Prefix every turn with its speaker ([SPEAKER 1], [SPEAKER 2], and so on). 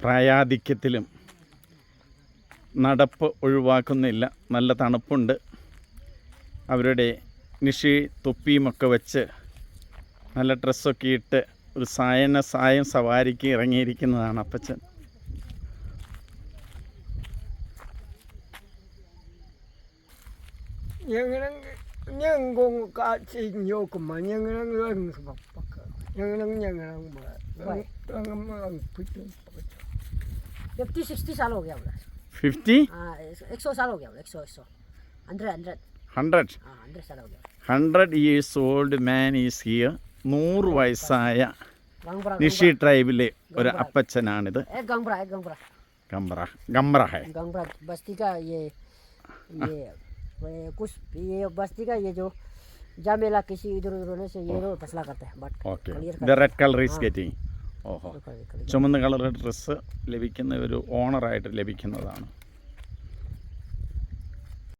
[SPEAKER 1] പ്രായാധിക്യത്തിലും നടപ്പ് ഒഴിവാക്കുന്നില്ല. നല്ല തണുപ്പുണ്ട്. അവരുടെ നിഷി തൊപ്പിയുമൊക്കെ വെച്ച് നല്ല ഡ്രസ്സൊക്കെ ഇട്ട് ഒരു സായം സവാരിക്ക് ഇറങ്ങിയിരിക്കുന്നതാണ് അപ്പച്ചൻ.
[SPEAKER 2] फिफ्टी 60 साल हो गया बोला
[SPEAKER 1] 50?
[SPEAKER 2] 100 साल हो गया बोला 100 100
[SPEAKER 1] 100
[SPEAKER 2] साल हो गया
[SPEAKER 1] 100 years old man is here. 100 വയസ്സായ നിഷി ട്രൈബിലെ ഒരു അപ്പച്ചനാണിത്. गंबरा है
[SPEAKER 2] बस्ती का ये कुछ ये बस्ती का ये जो जामेला किसी इधर उधर होने से ये रोड फसला करते हैं but
[SPEAKER 1] okay the red colour is getting. ഓഹോ, ചുമന്ന കളർ ഡ്രസ്സ് ലഭിക്കുന്ന ഒരു ഓണറായിട്ട് ലഭിക്കുന്നതാണ്.